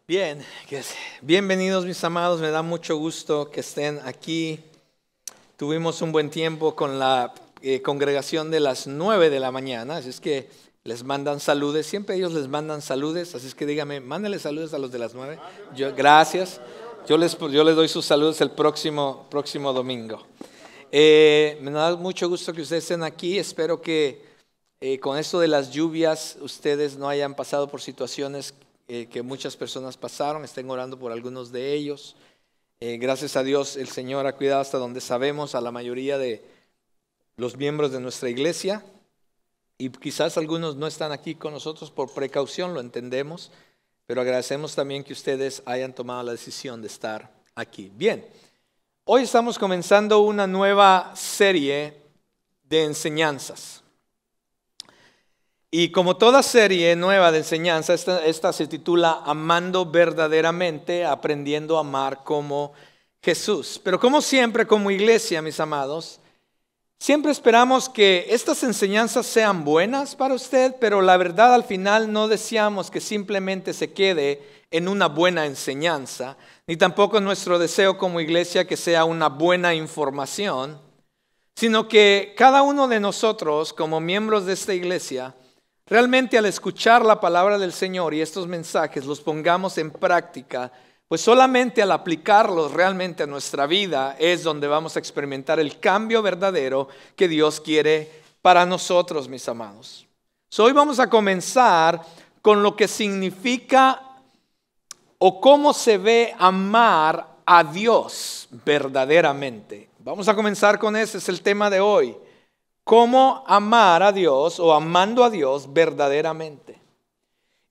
Bien, bienvenidos mis amados, me da mucho gusto que estén aquí. Tuvimos un buen tiempo con la congregación de las 9 de la mañana, así es que les mandan saludes, siempre ellos les mandan saludes, así es que dígame, mándenle saludos a los de las 9. Gracias, yo les doy sus saludos el próximo domingo. Me da mucho gusto que ustedes estén aquí, espero que con esto de las lluvias ustedes no hayan pasado por situaciones que muchas personas pasaron, estén orando por algunos de ellos. Gracias a Dios el Señor ha cuidado hasta donde sabemos a la mayoría de los miembros de nuestra iglesia y quizás algunos no están aquí con nosotros por precaución, lo entendemos, pero agradecemos también que ustedes hayan tomado la decisión de estar aquí. Bien, hoy estamos comenzando una nueva serie de enseñanzas. Y como toda serie nueva de enseñanza, esta se titula Amando verdaderamente, aprendiendo a amar como Jesús. Pero como siempre, como iglesia, mis amados, siempre esperamos que estas enseñanzas sean buenas para usted, pero la verdad al final no deseamos que simplemente se quede en una buena enseñanza, ni tampoco es nuestro deseo como iglesia que sea una buena información, sino que cada uno de nosotros como miembros de esta iglesia, realmente al escuchar la palabra del Señor y estos mensajes los pongamos en práctica, pues solamente al aplicarlos realmente a nuestra vida es donde vamos a experimentar el cambio verdadero que Dios quiere para nosotros, mis amados. Hoy vamos a comenzar con lo que significa o cómo se ve amar a Dios verdaderamente. Vamos a comenzar con ese, es el tema de hoy. Cómo amar a Dios o amando a Dios verdaderamente.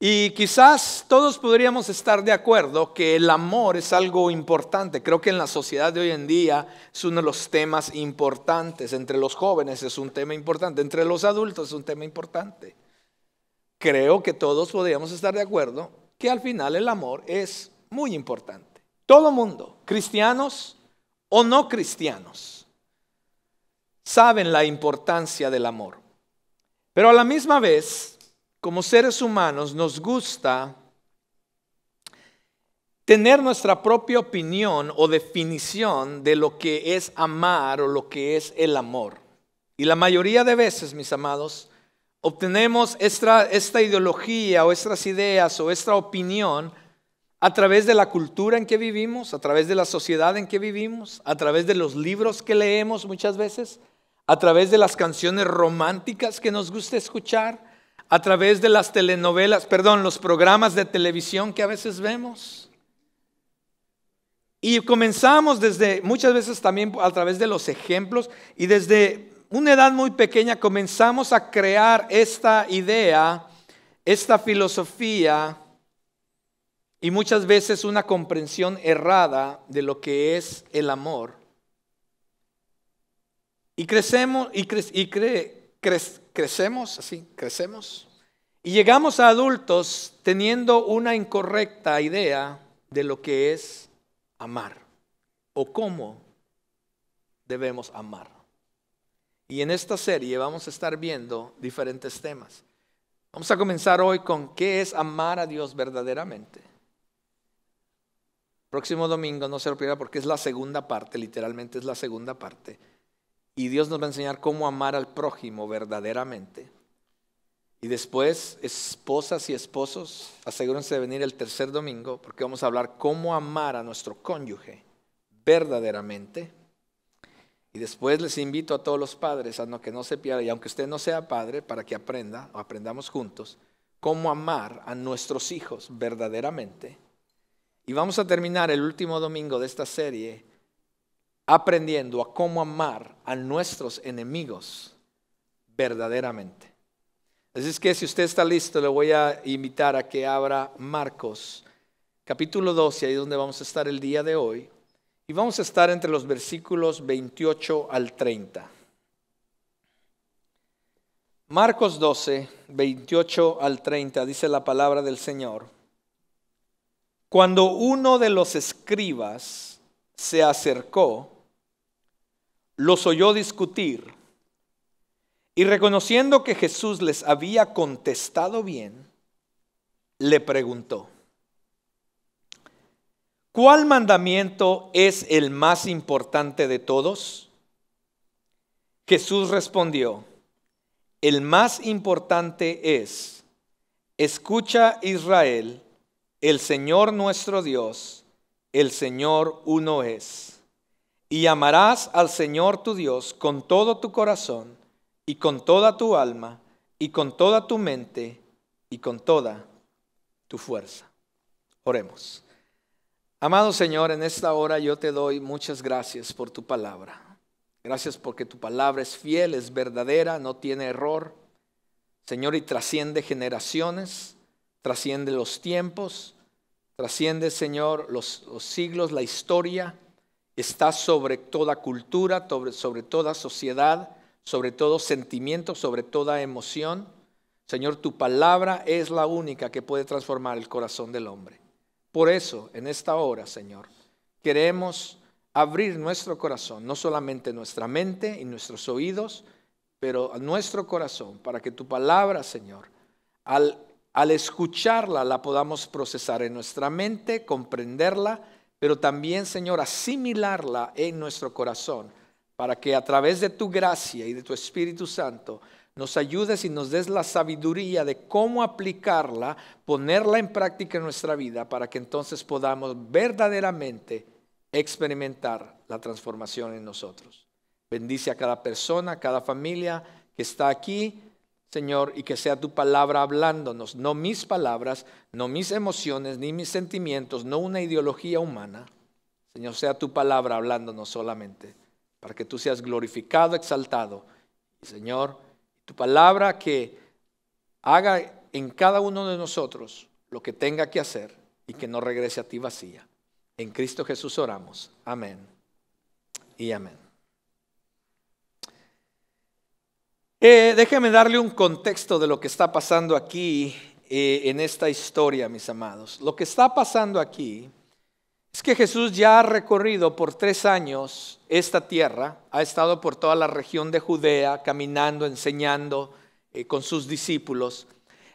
Y quizás todos podríamos estar de acuerdo que el amor es algo importante. Creo que en la sociedad de hoy en día es uno de los temas importantes. Entre los jóvenes es un tema importante, entre los adultos es un tema importante. Creo que todos podríamos estar de acuerdo que al final el amor es muy importante. Todo mundo, cristianos o no cristianos, saben la importancia del amor. Pero a la misma vez, como seres humanos, nos gusta tener nuestra propia opinión o definición de lo que es amar o lo que es el amor. Y la mayoría de veces, mis amados, obtenemos esta ideología o estas ideas o esta opinión a través de la cultura en que vivimos, a través de la sociedad en que vivimos, a través de los libros que leemos muchas veces, a través de las canciones románticas que nos gusta escuchar, a través de las los programas de televisión que a veces vemos. Y comenzamos muchas veces también a través de los ejemplos y desde una edad muy pequeña comenzamos a crear esta idea, esta filosofía y muchas veces una comprensión errada de lo que es el amor. Y crecemos y llegamos a adultos teniendo una incorrecta idea de lo que es amar o cómo debemos amar. Y en esta serie vamos a estar viendo diferentes temas. Vamos a comenzar hoy con qué es amar a Dios verdaderamente. Próximo domingo no se lo pierda porque es la segunda parte, literalmente es la segunda parte. Y Dios nos va a enseñar cómo amar al prójimo verdaderamente. Y después, esposas y esposos, asegúrense de venir el tercer domingo porque vamos a hablar cómo amar a nuestro cónyuge verdaderamente. Y después les invito a todos los padres a que no se pierda, y aunque usted no sea padre, para que aprendamos juntos, cómo amar a nuestros hijos verdaderamente. Y vamos a terminar el último domingo de esta serie aprendiendo a cómo amar a nuestros enemigos verdaderamente. Así es que si usted está listo, le voy a invitar a que abra Marcos capítulo 12, ahí es donde vamos a estar el día de hoy. Y vamos a estar entre los versículos 28 al 30. Marcos 12, 28 al 30, dice la palabra del Señor. Cuando uno de los escribas se acercó, los oyó discutir y reconociendo que Jesús les había contestado bien, le preguntó: ¿cuál mandamiento es el más importante de todos? Jesús respondió, el más importante es, escucha Israel, el Señor nuestro Dios, el Señor uno es. Y amarás al Señor tu Dios con todo tu corazón y con toda tu alma y con toda tu mente y con toda tu fuerza. Oremos. Amado Señor, en esta hora yo te doy muchas gracias por tu palabra. Gracias porque tu palabra es fiel, es verdadera, no tiene error. Señor, y trasciende generaciones, trasciende los tiempos, trasciende, Señor, los siglos, la historia. Está sobre toda cultura, sobre toda sociedad, sobre todo sentimiento, sobre toda emoción. Señor, tu palabra es la única que puede transformar el corazón del hombre. Por eso, en esta hora, Señor, queremos abrir nuestro corazón, no solamente nuestra mente y nuestros oídos, pero a nuestro corazón, para que tu palabra, Señor, al escucharla la podamos procesar en nuestra mente, comprenderla, pero también, Señor, asimilarla en nuestro corazón, para que a través de tu gracia y de tu Espíritu Santo nos ayudes y nos des la sabiduría de cómo aplicarla, ponerla en práctica en nuestra vida, para que entonces podamos verdaderamente experimentar la transformación en nosotros. Bendice a cada persona, a cada familia que está aquí, Señor, y que sea tu palabra hablándonos, no mis palabras, no mis emociones, ni mis sentimientos, no una ideología humana. Señor, sea tu palabra hablándonos solamente, para que tú seas glorificado, exaltado. Y Señor, tu palabra que haga en cada uno de nosotros lo que tenga que hacer y que no regrese a ti vacía. En Cristo Jesús oramos. Amén y amén. Déjeme darle un contexto de lo que está pasando aquí en esta historia, mis amados. Lo que está pasando aquí es que Jesús ya ha recorrido por 3 años esta tierra, ha estado por toda la región de Judea, caminando, enseñando con sus discípulos.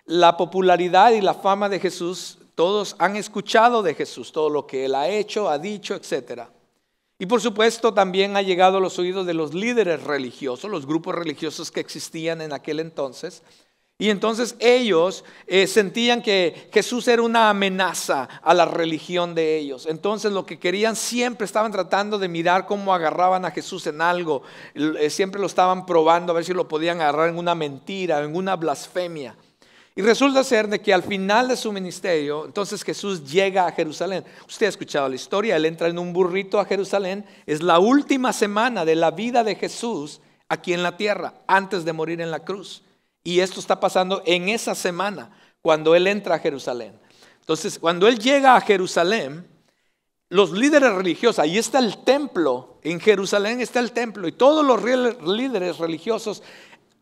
La popularidad y la fama de Jesús, todos han escuchado de Jesús, todo lo que Él ha hecho, ha dicho, etc. Y por supuesto también ha llegado a los oídos de los líderes religiosos, los grupos religiosos que existían en aquel entonces. Y entonces ellos sentían que Jesús era una amenaza a la religión de ellos. Entonces lo que querían, siempre estaban tratando de mirar cómo agarraban a Jesús en algo. Siempre lo estaban probando a ver si lo podían agarrar en una mentira, en una blasfemia. Y resulta ser de que al final de su ministerio, entonces Jesús llega a Jerusalén. Usted ha escuchado la historia, Él entra en un burrito a Jerusalén. Es la última semana de la vida de Jesús aquí en la tierra, antes de morir en la cruz. Y esto está pasando en esa semana, cuando Él entra a Jerusalén. Entonces, cuando Él llega a Jerusalén, los líderes religiosos, ahí está el templo, en Jerusalén está el templo, y todos los líderes religiosos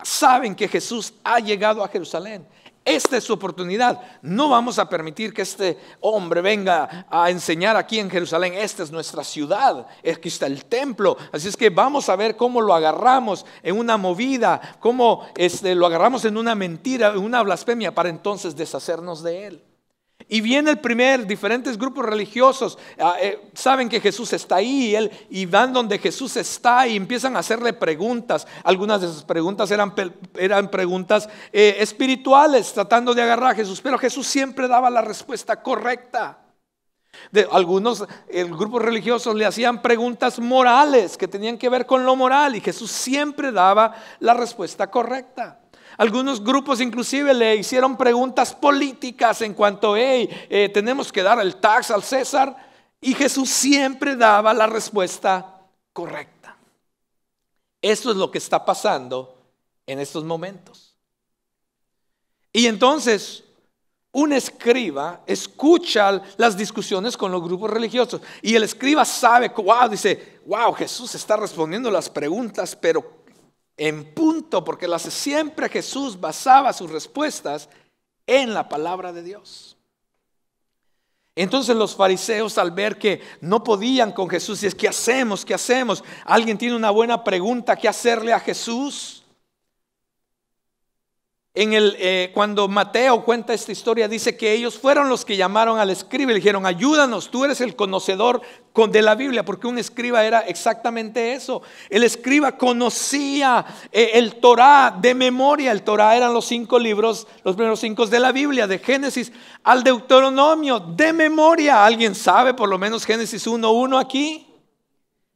saben que Jesús ha llegado a Jerusalén. Esta es su oportunidad. No vamos a permitir que este hombre venga a enseñar aquí en Jerusalén. Esta es nuestra ciudad. Aquí está el templo. Así es que vamos a ver cómo lo agarramos en una movida, cómo lo agarramos en una mentira, en una blasfemia, para entonces deshacernos de él. Y viene diferentes grupos religiosos, saben que Jesús está ahí y van donde Jesús está y empiezan a hacerle preguntas. Algunas de esas preguntas eran preguntas espirituales, tratando de agarrar a Jesús, pero Jesús siempre daba la respuesta correcta. Algunos grupos religiosos le hacían preguntas morales que tenían que ver con lo moral y Jesús siempre daba la respuesta correcta. Algunos grupos inclusive le hicieron preguntas políticas en cuanto tenemos que dar el tax al César, y Jesús siempre daba la respuesta correcta. Eso es lo que está pasando en estos momentos. Y entonces un escriba escucha las discusiones con los grupos religiosos y el escriba sabe, dice, Jesús está respondiendo las preguntas, pero en punto, porque siempre Jesús basaba sus respuestas en la palabra de Dios. Entonces los fariseos, al ver que no podían con Jesús, y ¿qué hacemos? ¿Qué hacemos? Alguien tiene una buena pregunta que hacerle a Jesús. Cuando Mateo cuenta esta historia, dice que ellos fueron los que llamaron al escriba y le dijeron: ayúdanos, tú eres el conocedor de la Biblia, porque un escriba era exactamente eso. El escriba conocía el Torá de memoria. El Torá eran los 5 libros, los primeros 5 de la Biblia, de Génesis al Deuteronomio, de memoria. ¿Alguien sabe por lo menos Génesis 1:1 aquí?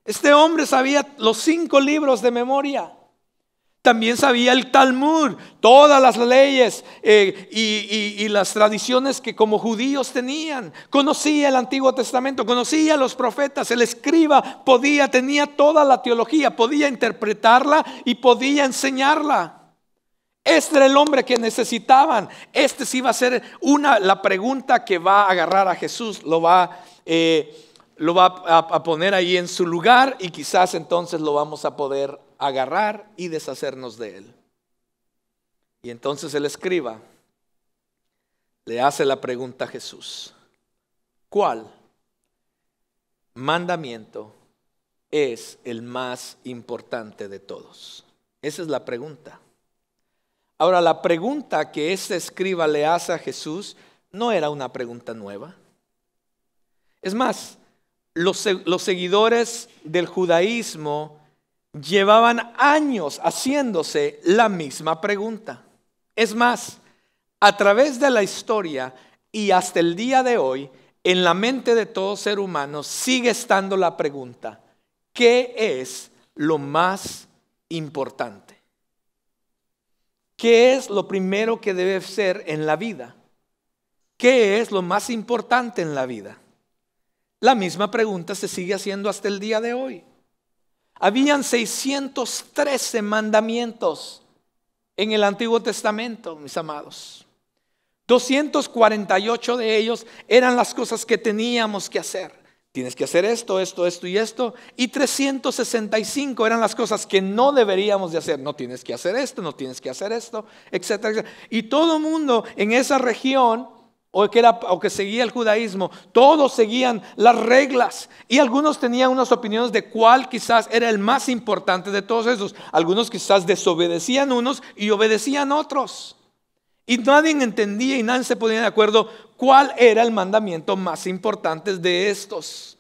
Este hombre sabía los 5 libros de memoria. También sabía el Talmud, todas las leyes y las tradiciones que como judíos tenían. Conocía el Antiguo Testamento, conocía a los profetas. El escriba tenía toda la teología, podía interpretarla y podía enseñarla. Este era el hombre que necesitaban. Este sí va a ser la pregunta que va a agarrar a Jesús, lo va a poner ahí en su lugar, y quizás entonces lo vamos a poder agarrar y deshacernos de él. Y entonces el escriba le hace la pregunta a Jesús: ¿cuál mandamiento es el más importante de todos? Esa es la pregunta. Ahora, la pregunta que este escriba le hace a Jesús no era una pregunta nueva. Es más, los seguidores del judaísmo llevaban años haciéndose la misma pregunta. Es más, a través de la historia y hasta el día de hoy, en la mente de todo ser humano sigue estando la pregunta: ¿qué es lo más importante? ¿Qué es lo primero que debe ser en la vida? ¿Qué es lo más importante en la vida? La misma pregunta se sigue haciendo hasta el día de hoy. Habían 613 mandamientos en el Antiguo Testamento, mis amados. 248 de ellos eran las cosas que teníamos que hacer. Tienes que hacer esto, esto, esto y esto. Y 365 eran las cosas que no deberíamos de hacer. No tienes que hacer esto, no tienes que hacer esto, etcétera, etcétera. Y todo el mundo en esa región, o que seguía el judaísmo, todos seguían las reglas, y algunos tenían unas opiniones de cuál quizás era el más importante de todos esos. Algunos quizás desobedecían unos y obedecían otros, y nadie entendía y nadie se ponía de acuerdo cuál era el mandamiento más importante de estos.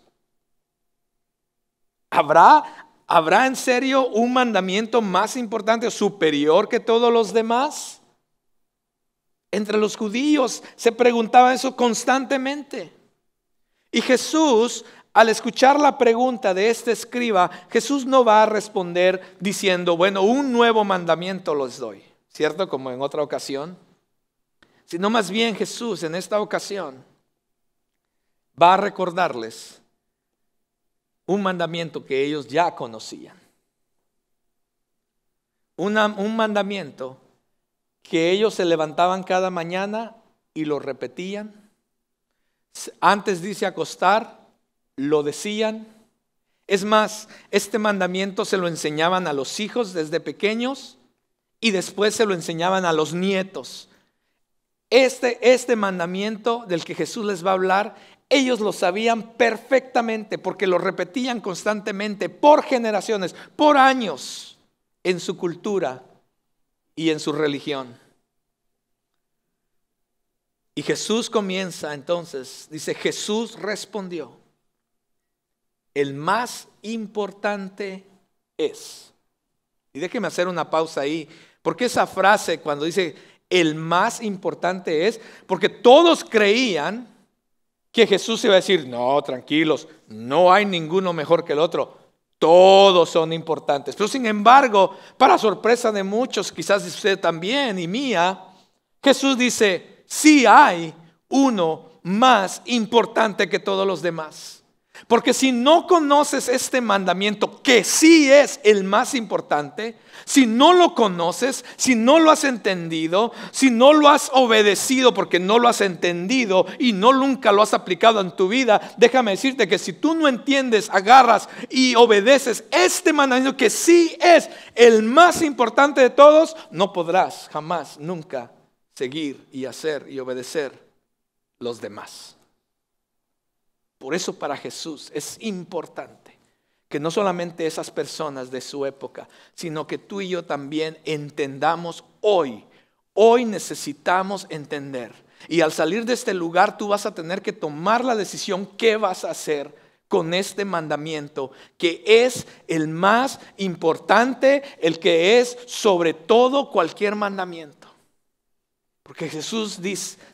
¿Habrá en serio un mandamiento más importante o superior que todos los demás? Entre los judíos se preguntaba eso constantemente. Y Jesús, al escuchar la pregunta de este escriba, Jesús no va a responder diciendo: bueno, un nuevo mandamiento les doy, ¿cierto? Como en otra ocasión. Sino más bien Jesús en esta ocasión va a recordarles un mandamiento que ellos ya conocían. Un mandamiento que ellos se levantaban cada mañana y lo repetían. Antes de irse a acostar, lo decían. Es más, este mandamiento se lo enseñaban a los hijos desde pequeños y después se lo enseñaban a los nietos. Este mandamiento del que Jesús les va a hablar, ellos lo sabían perfectamente porque lo repetían constantemente por generaciones, por años, en su cultura y en su religión. Y Jesús comienza entonces, dice: Jesús respondió: el más importante es. Y déjeme hacer una pausa ahí, porque esa frase cuando dice el más importante es, porque todos creían que Jesús iba a decir: no, tranquilos, no hay ninguno mejor que el otro, todos son importantes. Pero sin embargo, para sorpresa de muchos, quizás de usted también y mía, Jesús dice: sí hay uno más importante que todos los demás. Porque si no conoces este mandamiento, que sí es el más importante, si no lo conoces, si no lo has entendido, si no lo has obedecido porque no lo has entendido y nunca lo has aplicado en tu vida, déjame decirte que si tú no entiendes, agarras y obedeces este mandamiento que sí es el más importante de todos, no podrás jamás, nunca seguir y hacer y obedecer los demás. Por eso para Jesús es importante que no solamente esas personas de su época, sino que tú y yo también entendamos hoy Hoy necesitamos entender. Y al salir de este lugar tú vas a tener que tomar la decisión qué vas a hacer con este mandamiento, que es el más importante, el que es sobre todo cualquier mandamiento. Porque Jesús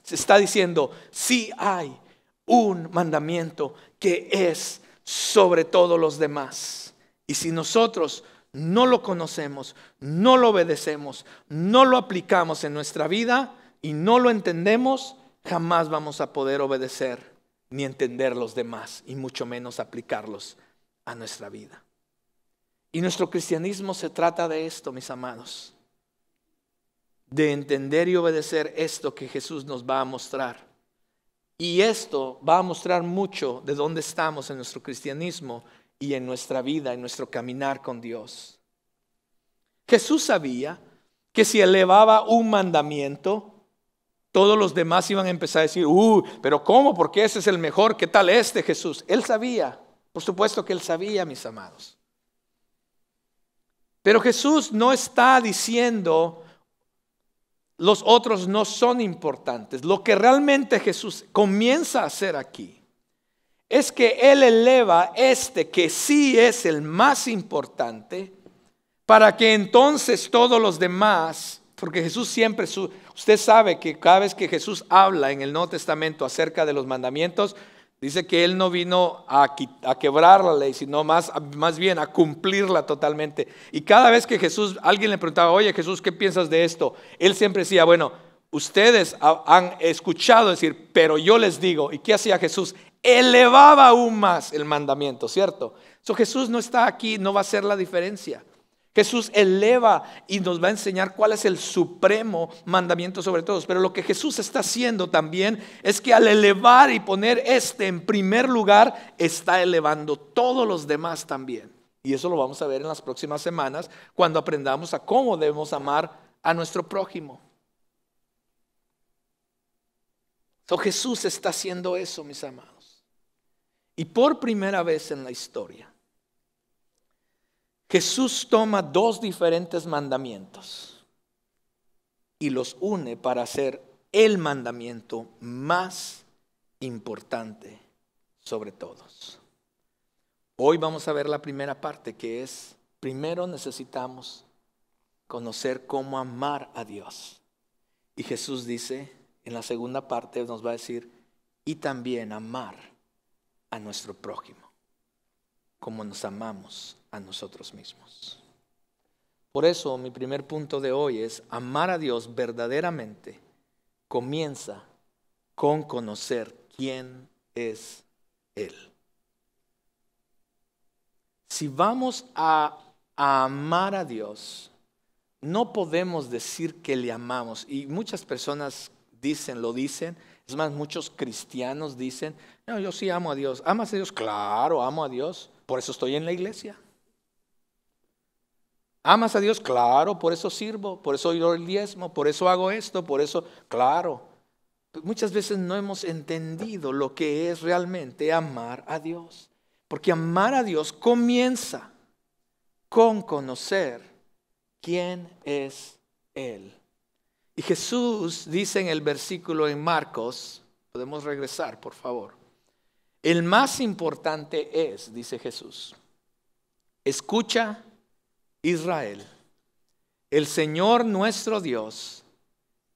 se está diciendo, sí hay un mandamiento que es sobre todos los demás. Y si nosotros no lo conocemos, no lo obedecemos, no lo aplicamos en nuestra vida y no lo entendemos, jamás vamos a poder obedecer ni entender los demás y mucho menos aplicarlos a nuestra vida. Y nuestro cristianismo se trata de esto, mis amados, de entender y obedecer esto que Jesús nos va a mostrar. Y esto va a mostrar mucho de dónde estamos en nuestro cristianismo y en nuestra vida, en nuestro caminar con Dios. Jesús sabía que si elevaba un mandamiento, todos los demás iban a empezar a decir, pero ¿cómo? ¿Por qué ese es el mejor? ¿Qué tal este Jesús? Él sabía, por supuesto que él sabía, mis amados. Pero Jesús no está diciendo, los otros no son importantes. Lo que realmente Jesús comienza a hacer aquí es que Él eleva que sí es el más importante, para que entonces todos los demás, porque Jesús siempre, usted sabe que cada vez que Jesús habla en el Nuevo Testamento acerca de los mandamientos, dice que Él no vino a quebrar la ley, sino más bien a cumplirla totalmente. Y cada vez que alguien le preguntaba, oye Jesús, ¿qué piensas de esto? Él siempre decía, bueno, ustedes han escuchado decir, pero yo les digo. ¿Y qué hacía Jesús? Elevaba aún más el mandamiento, ¿cierto? Jesús no está aquí, no va a hacer la diferencia. Jesús eleva y nos va a enseñar cuál es el supremo mandamiento sobre todos. Pero lo que Jesús está haciendo también es que al elevar y poner en primer lugar, está elevando todos los demás también. Y eso lo vamos a ver en las próximas semanas cuando aprendamos a cómo debemos amar a nuestro prójimo. Jesús está haciendo eso, mis amados. Y por primera vez en la historia, Jesús toma dos diferentes mandamientos y los une para hacer el mandamiento más importante sobre todos. Hoy vamos a ver la primera parte, que es, primero necesitamos conocer cómo amar a Dios. Y Jesús dice, en la segunda parte nos va a decir, y también amar a nuestro prójimo, como nos amamos a nosotros mismos. Por eso mi primer punto de hoy es amar a Dios verdaderamente comienza con conocer quién es Él. Si vamos a amar a Dios, no podemos decir que le amamos. Y muchas personas lo dicen. Es más, muchos cristianos dicen, no, yo sí amo a Dios. ¿Amas a Dios? Claro, amo a Dios. Por eso estoy en la iglesia. ¿Amas a Dios? Claro, por eso sirvo, por eso doy el diezmo, por eso hago esto, por eso, claro. Muchas veces no hemos entendido lo que es realmente amar a Dios. Porque amar a Dios comienza con conocer quién es Él. Y Jesús dice en el versículo en Marcos, podemos regresar por favor. El más importante es, dice Jesús, escucha Israel, el Señor nuestro Dios,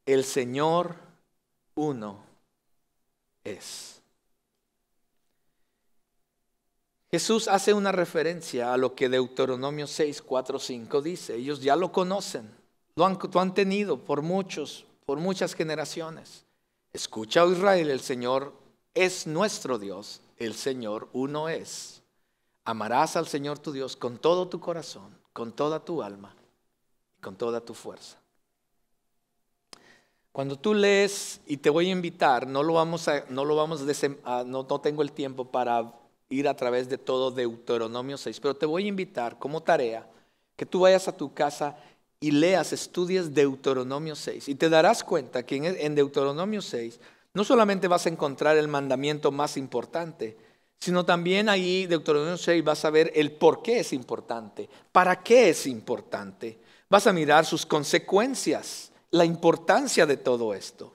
el Señor uno es. Jesús hace una referencia a lo que Deuteronomio 6, 4, 5 dice. Ellos ya lo conocen, lo han tenido por muchas generaciones. Escucha, oh Israel, el Señor es nuestro Dios, el Señor uno es. Amarás al Señor tu Dios con todo tu corazón, con toda tu alma y con toda tu fuerza. Cuando tú lees, y te voy a invitar, no tengo el tiempo para ir a través de todo Deuteronomio 6, pero te voy a invitar como tarea que tú vayas a tu casa y estudies Deuteronomio 6 y te darás cuenta que en Deuteronomio 6 no solamente vas a encontrar el mandamiento más importante, sino también ahí Deuteronomio 6 vas a ver el por qué es importante, para qué es importante. Vas a mirar sus consecuencias la importancia de todo esto.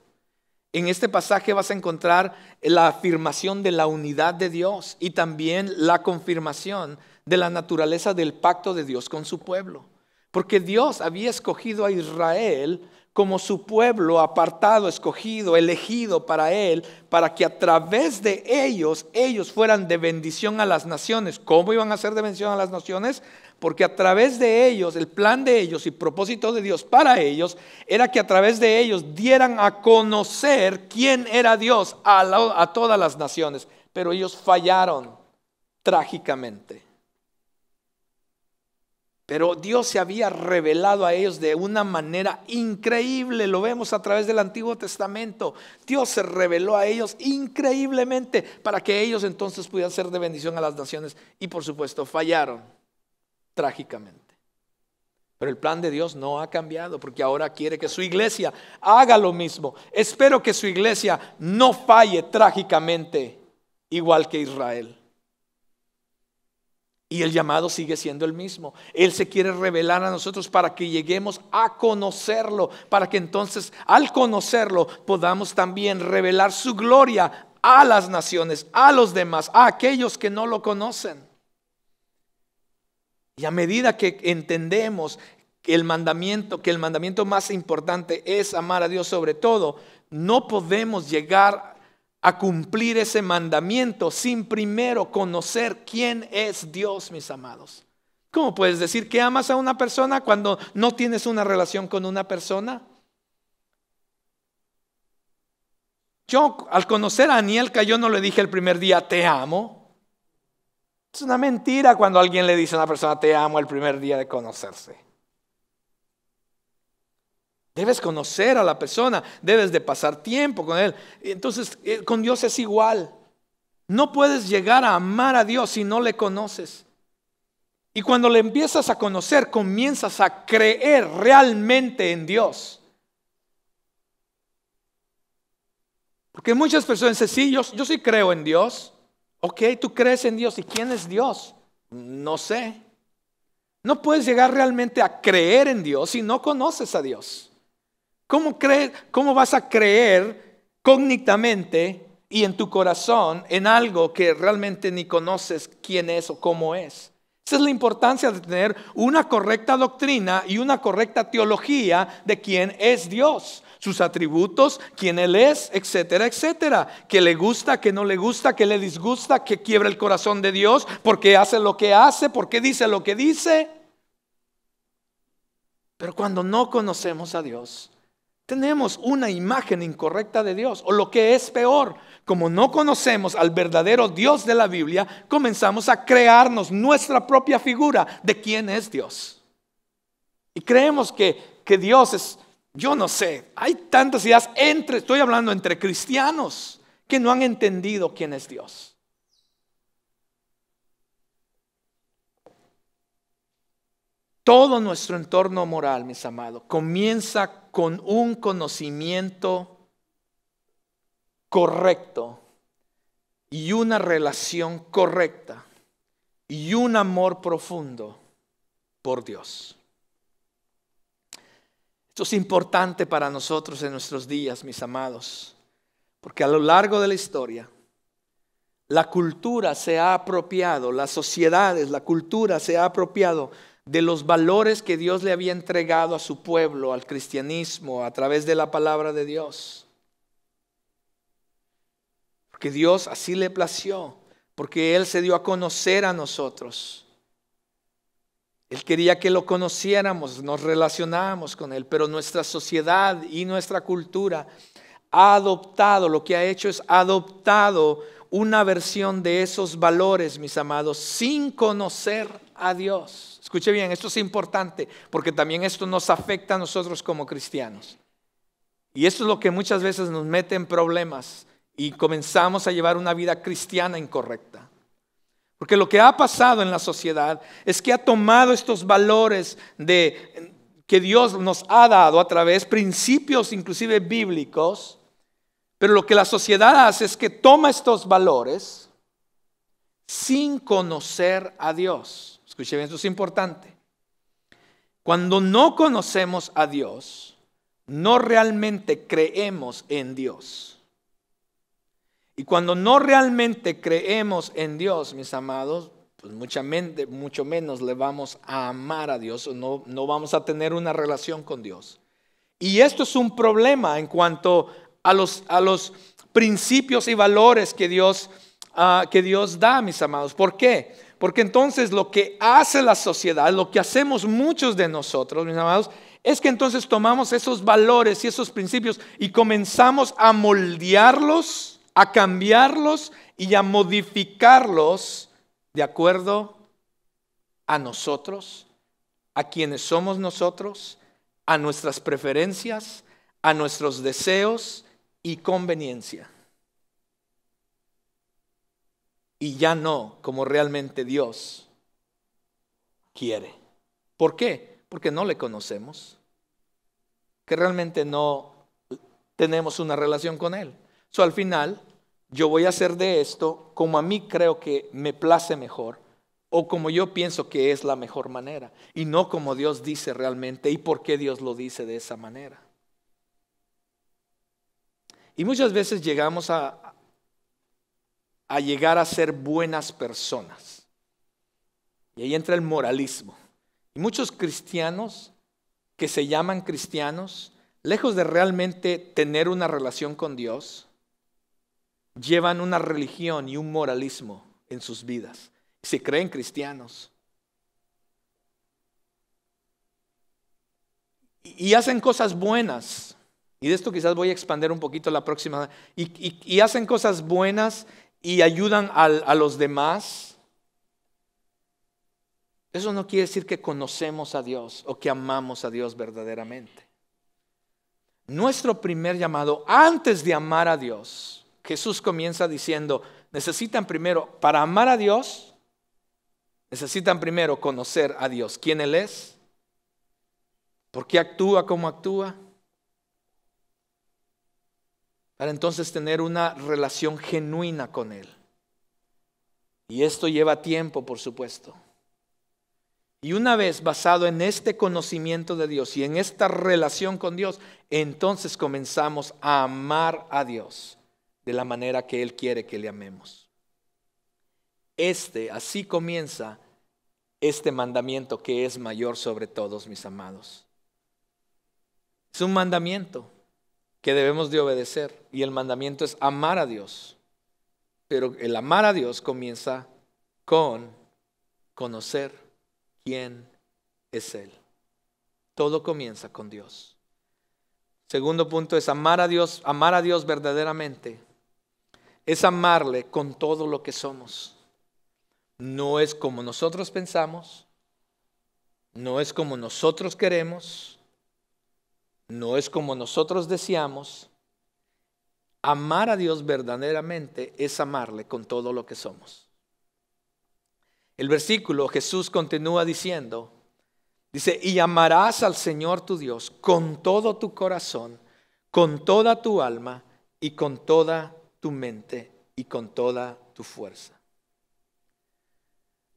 En este pasaje vas a encontrar la afirmación de la unidad de Dios y también la confirmación de la naturaleza del pacto de Dios con su pueblo. Porque Dios había escogido a Israel como su pueblo apartado, escogido, elegido para Él, para que a través de ellos fueran de bendición a las naciones. ¿Cómo iban a ser de bendición a las naciones? Porque a través de ellos, el plan de ellos y propósito de Dios para ellos, era que a través de ellos dieran a conocer quién era Dios a todas las naciones. Pero ellos fallaron trágicamente. Pero Dios se había revelado a ellos de una manera increíble. Lo vemos a través del Antiguo Testamento. Dios se reveló a ellos increíblemente para que ellos entonces pudieran ser de bendición a las naciones. Y por supuesto fallaron trágicamente. Pero el plan de Dios no ha cambiado, porque ahora quiere que su iglesia haga lo mismo. Espero que su iglesia no falle trágicamente igual que Israel. Y el llamado sigue siendo el mismo. Él se quiere revelar a nosotros para que lleguemos a conocerlo, para que entonces al conocerlo podamos también revelar su gloria a las naciones, a los demás, a aquellos que no lo conocen. Y a medida que entendemos que el mandamiento más importante es amar a Dios sobre todo, no podemos llegar a cumplir ese mandamiento sin primero conocer quién es Dios, mis amados. ¿Cómo puedes decir que amas a una persona cuando no tienes una relación con una persona? Yo al conocer a Anielka, yo no le dije el primer día te amo. Es una mentira cuando alguien le dice a una persona te amo el primer día de conocerse. Debes conocer a la persona, debes de pasar tiempo con él. Entonces, con Dios es igual. No puedes llegar a amar a Dios si no le conoces. Y cuando le empiezas a conocer, comienzas a creer realmente en Dios. Porque muchas personas dicen, sí, yo sí creo en Dios. Ok, tú crees en Dios. ¿Y quién es Dios? No sé. No puedes llegar realmente a creer en Dios si no conoces a Dios. ¿Cómo vas a creer cógnitamente y en tu corazón en algo que realmente ni conoces quién es o cómo es? Esa es la importancia de tener una correcta doctrina y una correcta teología de quién es Dios, sus atributos, quién Él es, etcétera, etcétera. ¿Qué le gusta, qué no le gusta, qué le disgusta, qué quiebra el corazón de Dios, por qué hace lo que hace, por qué dice lo que dice? Pero cuando no conocemos a Dios, tenemos una imagen incorrecta de Dios, o lo que es peor, como no conocemos al verdadero Dios de la Biblia, comenzamos a crearnos nuestra propia figura de quién es Dios. Y creemos que Dios es, yo no sé, hay tantas ideas estoy hablando entre cristianos que no han entendido quién es Dios. Todo nuestro entorno moral, mis amados, comienza con un conocimiento correcto y una relación correcta y un amor profundo por Dios. Esto es importante para nosotros en nuestros días, mis amados, porque a lo largo de la historia, la cultura se ha apropiado, las sociedades, la cultura se ha apropiado de los valores que Dios le había entregado a su pueblo, al cristianismo, a través de la palabra de Dios. Porque Dios así le plació, porque Él se dio a conocer a nosotros. Él quería que lo conociéramos, nos relacionáramos con Él, pero nuestra sociedad y nuestra cultura ha adoptado, lo que ha hecho es adoptado una versión de esos valores, mis amados, sin conocer a Dios. Escuche bien, esto es importante porque también esto nos afecta a nosotros como cristianos. Y esto es lo que muchas veces nos mete en problemas y comenzamos a llevar una vida cristiana incorrecta. Porque lo que ha pasado en la sociedad es que ha tomado estos valores que Dios nos ha dado a través de principios inclusive bíblicos, pero lo que la sociedad hace es que toma estos valores sin conocer a Dios. Escuche bien, esto es importante. Cuando no conocemos a Dios, no realmente creemos en Dios. Y cuando no realmente creemos en Dios, mis amados, pues mucho menos le vamos a amar a Dios, o no vamos a tener una relación con Dios. Y esto es un problema en cuanto a los principios y valores que Dios da, mis amados. ¿Por qué? Porque entonces lo que hace la sociedad, lo que hacemos muchos de nosotros, mis amados, es que entonces tomamos esos valores y esos principios y comenzamos a moldearlos, a cambiarlos y a modificarlos de acuerdo a nosotros, a quienes somos nosotros, a nuestras preferencias, a nuestros deseos y conveniencia. Y ya no como realmente Dios quiere. ¿Por qué? Porque no le conocemos, que realmente no tenemos una relación con Él. Al final, yo voy a hacer de esto como a mí creo que me place mejor, o como yo pienso que es la mejor manera, y no como Dios dice realmente y por qué Dios lo dice de esa manera. Y muchas veces llegamos a llegar a ser buenas personas. Y ahí entra el moralismo. Y muchos cristianos que se llaman cristianos, lejos de realmente tener una relación con Dios, llevan una religión y un moralismo en sus vidas. Se creen cristianos. Y hacen cosas buenas. Y de esto quizás voy a expandir un poquito la próxima. Y hacen cosas buenas y ayudan a los demás. Eso no quiere decir que conocemos a Dios o que amamos a Dios verdaderamente. Nuestro primer llamado, antes de amar a Dios, Jesús comienza diciendo, necesitan primero, para amar a Dios, necesitan primero conocer a Dios, quién Él es, por qué actúa como actúa, para entonces tener una relación genuina con Él. Y esto lleva tiempo, por supuesto. Y una vez basado en este conocimiento de Dios y en esta relación con Dios, entonces comenzamos a amar a Dios de la manera que Él quiere que le amemos. Así comienza este mandamiento que es mayor sobre todos, mis amados. Es un mandamiento que debemos de obedecer y el mandamiento es amar a Dios. Pero el amar a Dios comienza con conocer quién es Él. Todo comienza con Dios. Segundo punto es amar a Dios verdaderamente. Es amarle con todo lo que somos. No es como nosotros pensamos, no es como nosotros queremos, no es como nosotros deseamos. Amar a Dios verdaderamente es amarle con todo lo que somos. El versículo, Jesús continúa diciendo, dice, y amarás al Señor tu Dios con todo tu corazón, con toda tu alma y con toda tu mente y con toda tu fuerza.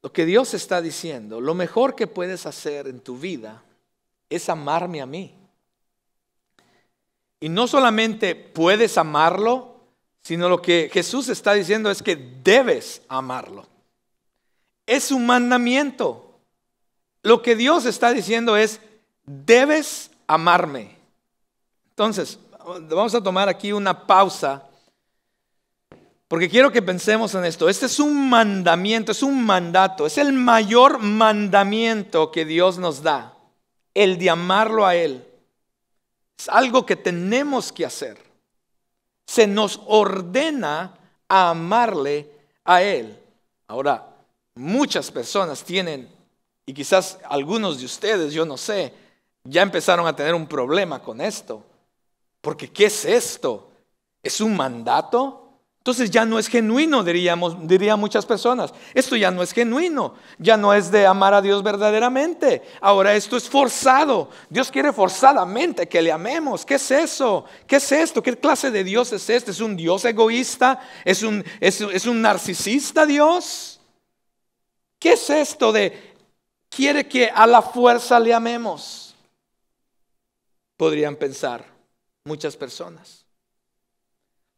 Lo que Dios está diciendo, lo mejor que puedes hacer en tu vida es amarme a mí. Y no solamente puedes amarlo, sino lo que Jesús está diciendo es que debes amarlo. Es un mandamiento. Lo que Dios está diciendo es, debes amarme. Entonces, vamos a tomar aquí una pausa, porque quiero que pensemos en esto. Este es un mandamiento, es un mandato, es el mayor mandamiento que Dios nos da, el de amarlo a Él. Es algo que tenemos que hacer. Se nos ordena a amarle a Él. Ahora, muchas personas tienen, y quizás algunos de ustedes, yo no sé, ya empezaron a tener un problema con esto. Porque ¿qué es esto? ¿Es un mandato? Entonces ya no es genuino, dirían muchas personas. Esto ya no es genuino, ya no es de amar a Dios verdaderamente. Ahora esto es forzado. Dios quiere forzadamente que le amemos. ¿Qué es eso? ¿Qué es esto? ¿Qué clase de Dios es este? ¿Es un Dios egoísta? ¿Es un narcisista Dios? ¿Qué es esto de quiere que a la fuerza le amemos? podrían pensar muchas personas.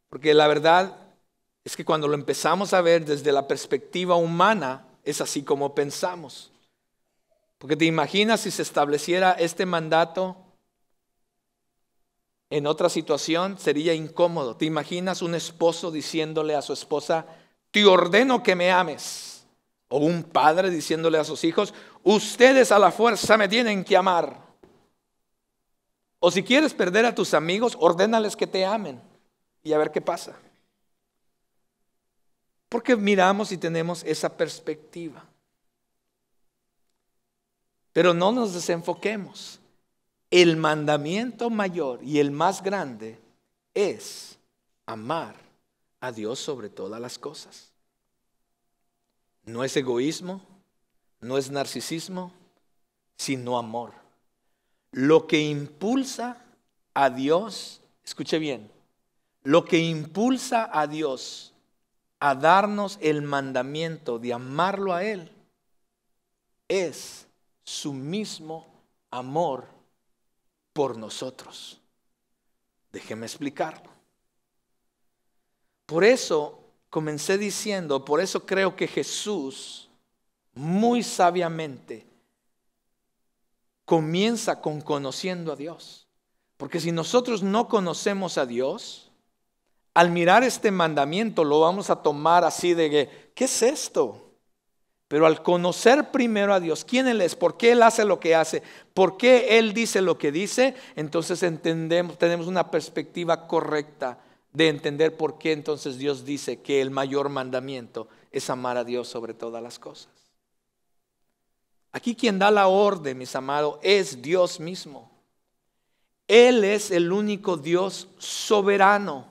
Porque la verdad es que cuando lo empezamos a ver desde la perspectiva humana, es así como pensamos. Porque te imaginas si se estableciera este mandato en otra situación, sería incómodo. Te imaginas un esposo diciéndole a su esposa, te ordeno que me ames. O un padre diciéndole a sus hijos, ustedes a la fuerza me tienen que amar. O si quieres perder a tus amigos, ordénales que te amen y a ver qué pasa. Porque miramos y tenemos esa perspectiva. Pero no nos desenfoquemos. El mandamiento mayor y el más grande es amar a Dios sobre todas las cosas. No es egoísmo, no es narcisismo, sino amor. Lo que impulsa a Dios, escuche bien, lo que impulsa a Dios a darnos el mandamiento de amarlo a Él es su mismo amor por nosotros. Déjeme explicarlo. Por eso comencé diciendo, por eso creo que Jesús muy sabiamente comienza con conociendo a Dios. Porque si nosotros no conocemos a Dios, al mirar este mandamiento lo vamos a tomar así de que, ¿qué es esto? Pero al conocer primero a Dios, quién Él es, por qué Él hace lo que hace, por qué Él dice lo que dice, entonces entendemos, tenemos una perspectiva correcta de entender por qué entonces Dios dice que el mayor mandamiento es amar a Dios sobre todas las cosas. Aquí quien da la orden, mis amados, es Dios mismo. Él es el único Dios soberano.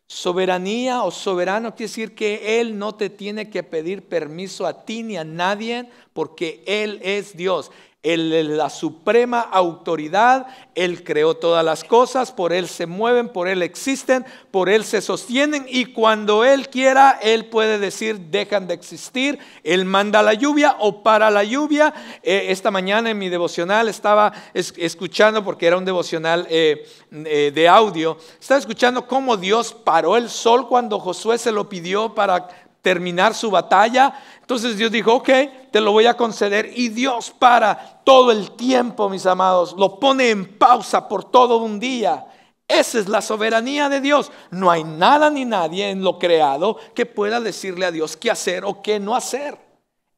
Soberanía o soberano quiere decir que Él no te tiene que pedir permiso a ti ni a nadie porque Él es Dios. Él es la suprema autoridad, Él creó todas las cosas, por Él se mueven, por Él existen, por Él se sostienen y cuando Él quiera, Él puede decir dejan de existir, Él manda la lluvia o para la lluvia. Esta mañana en mi devocional estaba escuchando, porque era un devocional de audio, estaba escuchando cómo Dios paró el sol cuando Josué se lo pidió para terminar su batalla. Entonces Dios dijo, ok, te lo voy a conceder. Y Dios para todo el tiempo, mis amados, lo pone en pausa por todo un día. Esa es la soberanía de Dios. No hay nada ni nadie en lo creado que pueda decirle a Dios qué hacer o qué no hacer.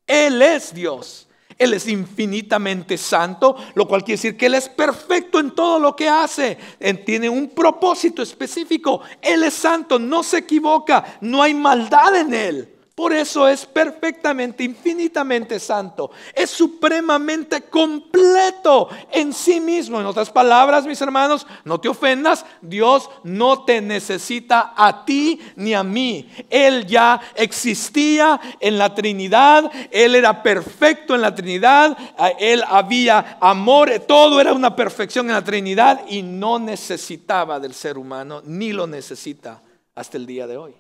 Él es Dios. Él es infinitamente santo, lo cual quiere decir que Él es perfecto en todo lo que hace. Él tiene un propósito específico. Él es santo, no se equivoca, no hay maldad en Él. Por eso es perfectamente, infinitamente santo. Es supremamente completo en sí mismo. En otras palabras, mis hermanos, no te ofendas. Dios no te necesita a ti ni a mí. Él ya existía en la Trinidad. Él era perfecto en la Trinidad. Él había amor. Todo era una perfección en la Trinidad y no necesitaba del ser humano, ni lo necesita hasta el día de hoy.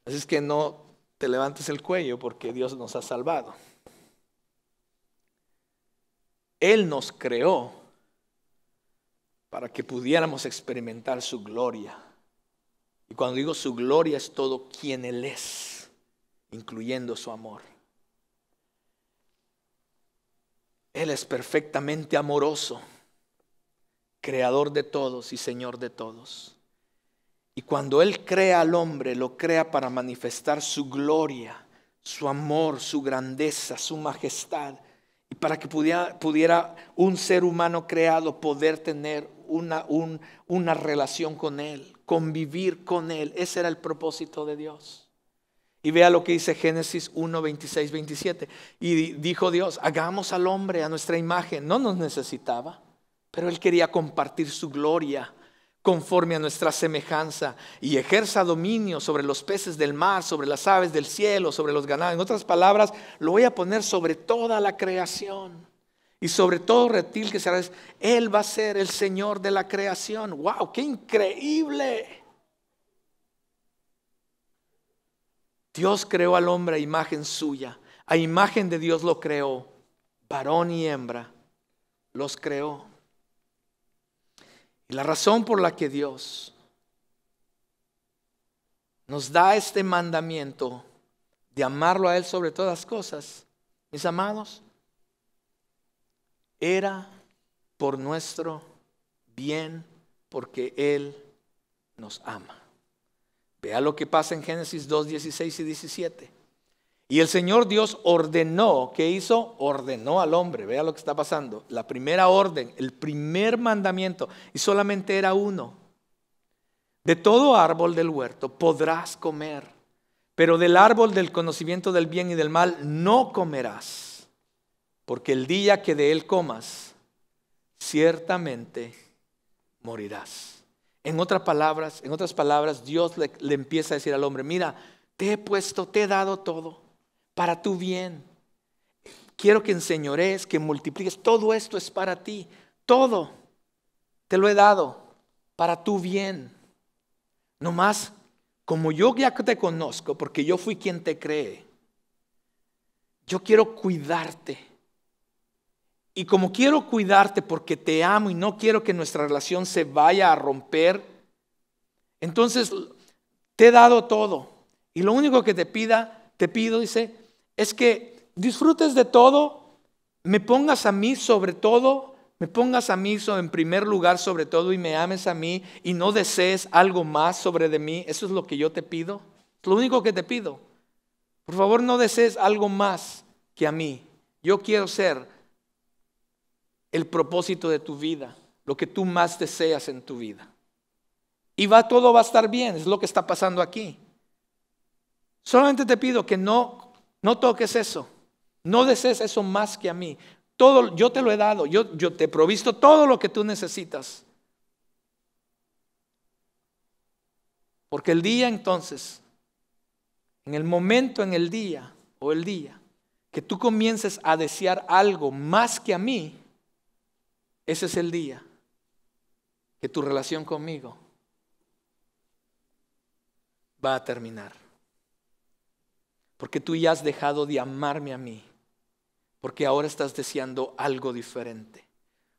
Así es que no te levantes el cuello porque Dios nos ha salvado. Él nos creó para que pudiéramos experimentar su gloria. Y cuando digo su gloria es todo quien Él es, incluyendo su amor. Él es perfectamente amoroso, creador de todos y Señor de todos. Y cuando Él crea al hombre, lo crea para manifestar su gloria, su amor, su grandeza, su majestad. Y para que pudiera un ser humano creado poder tener una relación con Él, convivir con Él. Ese era el propósito de Dios. Y vea lo que dice Génesis 1, 26, 27. Y dijo Dios, hagamos al hombre a nuestra imagen. No nos necesitaba, pero Él quería compartir su gloria conforme a nuestra semejanza y ejerza dominio sobre los peces del mar, sobre las aves del cielo, sobre los ganados. En otras palabras, lo voy a poner sobre toda la creación y sobre todo reptil que será. Él va a ser el Señor de la creación. ¡Wow! ¡Qué increíble! Dios creó al hombre a imagen suya. A imagen de Dios lo creó. Varón y hembra los creó. Y la razón por la que Dios nos da este mandamiento de amarlo a Él sobre todas las cosas, mis amados, era por nuestro bien, porque Él nos ama. Vea lo que pasa en Génesis 2, 16 y 17. Y el Señor Dios ordenó, ¿qué hizo? Ordenó al hombre. Vea lo que está pasando. La primera orden, el primer mandamiento, y solamente era uno. De todo árbol del huerto podrás comer, pero del árbol del conocimiento del bien y del mal no comerás, porque el día que de él comas, ciertamente morirás. En otras palabras, Dios le empieza a decir al hombre: mira, te he dado todo para tu bien. Quiero que enseñorees, que multipliques. Todo esto es para ti. Todo te lo he dado para tu bien. No más, como yo ya te conozco, porque yo fui quien te creé, yo quiero cuidarte. Y como quiero cuidarte porque te amo y no quiero que nuestra relación se vaya a romper, entonces te he dado todo. Y lo único que te pido, dice, es que disfrutes de todo, me pongas a mí sobre todo, me pongas a mí en primer lugar sobre todo y me ames a mí y no desees algo más sobre de mí. Eso es lo que yo te pido. Es lo único que te pido. Por favor, no desees algo más que a mí. Yo quiero ser el propósito de tu vida, lo que tú más deseas en tu vida. Y todo va a estar bien, es lo que está pasando aquí. Solamente te pido que no toques eso, no desees eso más que a mí. Todo yo te lo he dado, yo te he provisto todo lo que tú necesitas. Porque el día entonces, en el momento, en el día que tú comiences a desear algo más que a mí, ese es el día que tu relación conmigo va a terminar. Porque tú ya has dejado de amarme a mí. Porque ahora estás deseando algo diferente.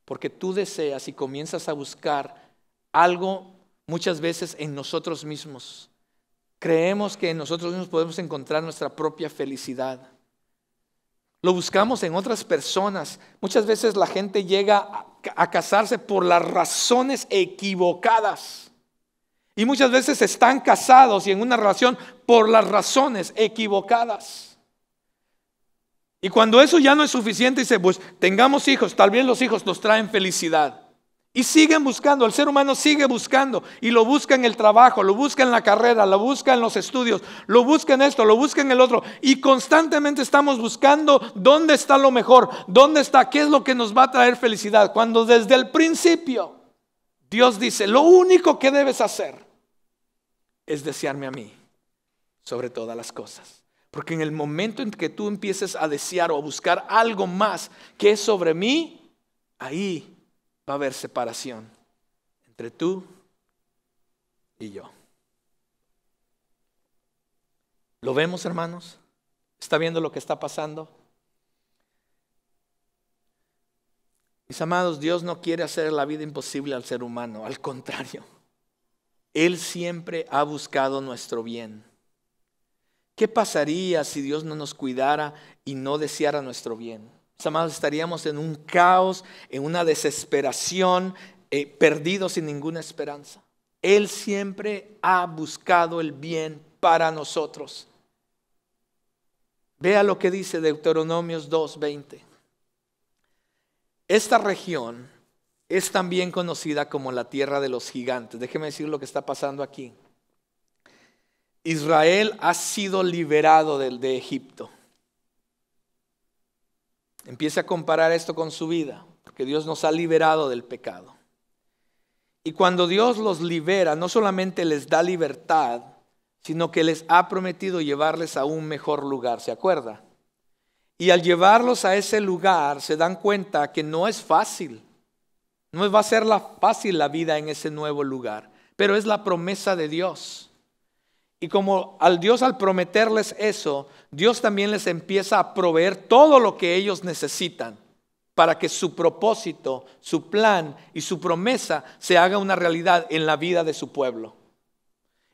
Porque tú deseas y comienzas a buscar algo muchas veces en nosotros mismos. Creemos que en nosotros mismos podemos encontrar nuestra propia felicidad. Lo buscamos en otras personas. Muchas veces la gente llega a casarse por las razones equivocadas. Y muchas veces están casados y en una relación por las razones equivocadas. Y cuando eso ya no es suficiente, dice, pues tengamos hijos, tal vez los hijos nos traen felicidad. Y siguen buscando, el ser humano sigue buscando y lo busca en el trabajo, lo busca en la carrera, lo busca en los estudios, lo busca en esto, lo busca en el otro. Y constantemente estamos buscando dónde está lo mejor, dónde está, qué es lo que nos va a traer felicidad. Cuando desde el principio Dios dice, lo único que debes hacer es desearme a mí sobre todas las cosas. Porque en el momento en que tú empieces a desear o a buscar algo más que es sobre mí, ahí va a haber separación entre tú y yo. ¿Lo vemos, hermanos? ¿Está viendo lo que está pasando? Mis amados, Dios no quiere hacer la vida imposible al ser humano. Al contrario, Él siempre ha buscado nuestro bien. ¿Qué pasaría si Dios no nos cuidara y no deseara nuestro bien? Mis amados, estaríamos en un caos, en una desesperación, perdidos sin ninguna esperanza. Él siempre ha buscado el bien para nosotros. Vea lo que dice Deuteronomios 2:20. Esta región es también conocida como la tierra de los gigantes. Déjeme decir lo que está pasando aquí. Israel ha sido liberado de Egipto. Empieza a comparar esto con su vida, porque Dios nos ha liberado del pecado. Y cuando Dios los libera, no solamente les da libertad, sino que les ha prometido llevarles a un mejor lugar, ¿se acuerda? Y al llevarlos a ese lugar se dan cuenta que no es fácil. No va a ser fácil la vida en ese nuevo lugar, pero es la promesa de Dios. Y como Dios al prometerles eso, Dios también les empieza a proveer todo lo que ellos necesitan. para que su propósito, su plan y su promesa se haga una realidad en la vida de su pueblo.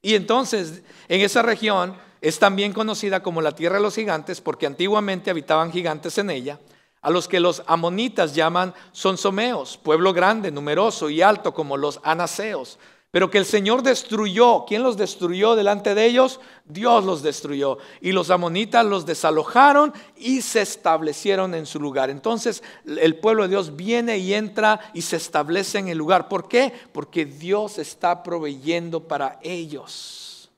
Y entonces en esa región es también conocida como la tierra de los gigantes, porque antiguamente habitaban gigantes en ella, a los que los amonitas llaman sonsomeos, pueblo grande, numeroso y alto como los anaseos, pero que el Señor destruyó. ¿Quién los destruyó delante de ellos? Dios los destruyó. Y los amonitas los desalojaron y se establecieron en su lugar. Entonces el pueblo de Dios viene y entra y se establece en el lugar. ¿Por qué? Porque Dios está proveyendo para ellos.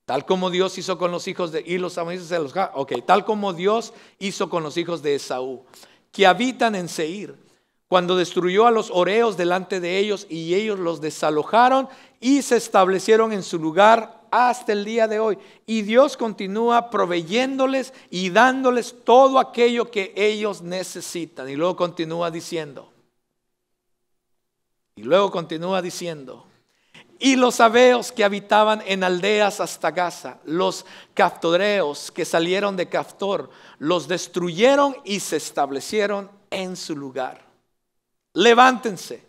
Tal como Dios hizo con los hijos de... Y los amonitas se los... Ok, tal como Dios hizo con los hijos de Esaú, que habitan en Seir, cuando destruyó a los horeos delante de ellos y ellos los desalojaron y se establecieron en su lugar hasta el día de hoy. Y Dios continúa proveyéndoles y dándoles todo aquello que ellos necesitan. Y luego continúa diciendo, y los sabeos que habitaban en aldeas hasta Gaza, los caftoreos que salieron de Caftor, los destruyeron y se establecieron en su lugar. Levántense,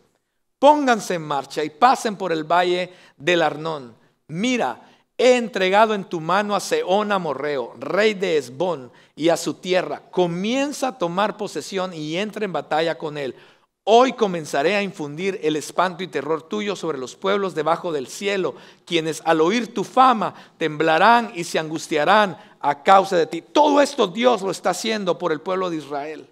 pónganse en marcha y pasen por el valle del Arnón. Mira, he entregado en tu mano a Sehón amorreo, rey de Hesbón, y a su tierra. Comienza a tomar posesión y entra en batalla con él. Hoy comenzaré a infundir el espanto y terror tuyo sobre los pueblos debajo del cielo, quienes al oír tu fama temblarán y se angustiarán a causa de ti. Todo esto Dios lo está haciendo por el pueblo de Israel.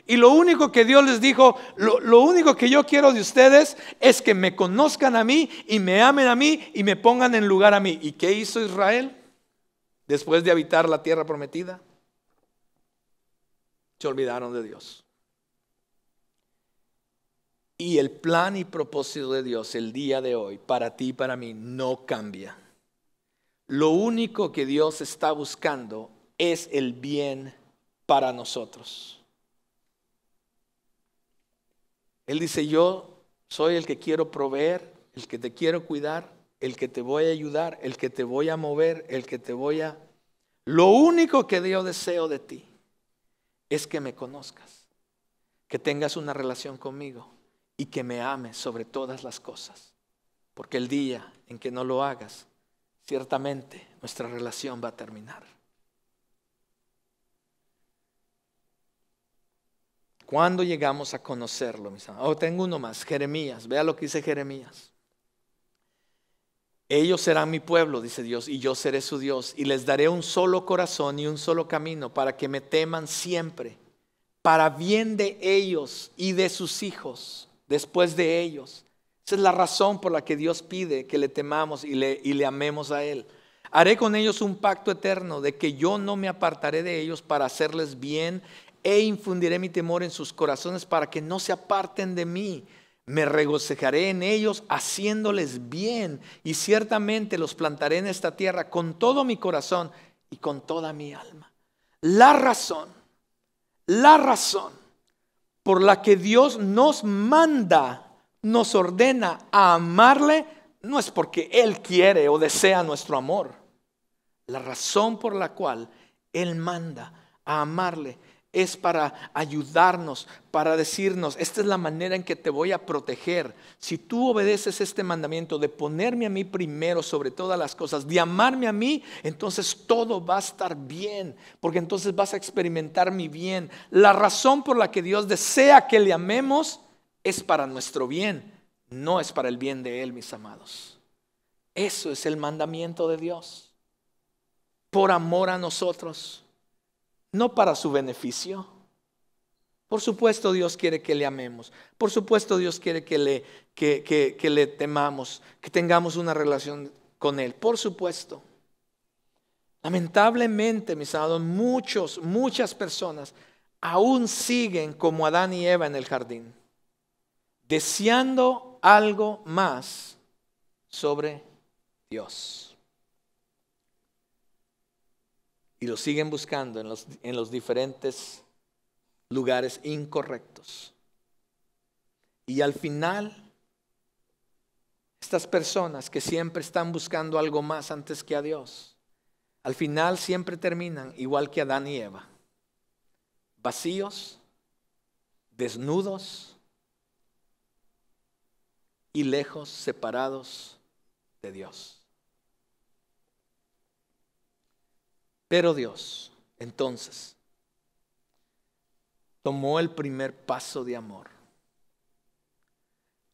Y lo único que Dios les dijo, lo único que yo quiero de ustedes es que me conozcan a mí y me amen a mí y me pongan en lugar a mí. ¿Y qué hizo Israel después de habitar la tierra prometida? Se olvidaron de Dios. Y el plan y propósito de Dios el día de hoy para ti y para mí no cambia. Lo único que Dios está buscando es el bien para nosotros. Él dice, yo soy el que quiero proveer, el que te quiero cuidar, el que te voy a ayudar, el que te voy a mover, el que te voy a... Lo único que yo deseo de ti es que me conozcas, que tengas una relación conmigo y que me ames sobre todas las cosas. Porque el día en que no lo hagas, ciertamente nuestra relación va a terminar. ¿Cuándo llegamos a conocerlo, mis amados? Tengo uno más, Jeremías. Vea lo que dice Jeremías. Ellos serán mi pueblo, dice Dios, y yo seré su Dios. Y les daré un solo corazón y un solo camino para que me teman siempre, para bien de ellos y de sus hijos después de ellos. Esa es la razón por la que Dios pide que le temamos y le amemos a Él. Haré con ellos un pacto eterno de que yo no me apartaré de ellos para hacerles bien, e infundiré mi temor en sus corazones para que no se aparten de mí. Me regocijaré en ellos haciéndoles bien, y ciertamente los plantaré en esta tierra con todo mi corazón y con toda mi alma. La razón por la que Dios nos manda, nos ordena a amarle, no es porque Él quiere o desea nuestro amor. La razón por la cual Él manda a amarle es para ayudarnos, para decirnos, esta es la manera en que te voy a proteger. Si tú obedeces este mandamiento de ponerme a mí primero sobre todas las cosas, de amarme a mí, entonces todo va a estar bien, porque entonces vas a experimentar mi bien. La razón por la que Dios desea que le amemos es para nuestro bien, no es para el bien de Él, mis amados. Eso es el mandamiento de Dios, por amor a nosotros. No para su beneficio. Por supuesto Dios quiere que le amemos. Por supuesto Dios quiere que le temamos, que tengamos una relación con Él. Por supuesto. Lamentablemente, mis amados, muchas personas aún siguen como Adán y Eva en el jardín, deseando algo más sobre Dios. Y lo siguen buscando en los diferentes lugares incorrectos. Y al final, estas personas que siempre están buscando algo más antes que a Dios, al final siempre terminan igual que Adán y Eva, vacíos desnudos y lejos, separados de Dios. Pero Dios, entonces, tomó el primer paso de amor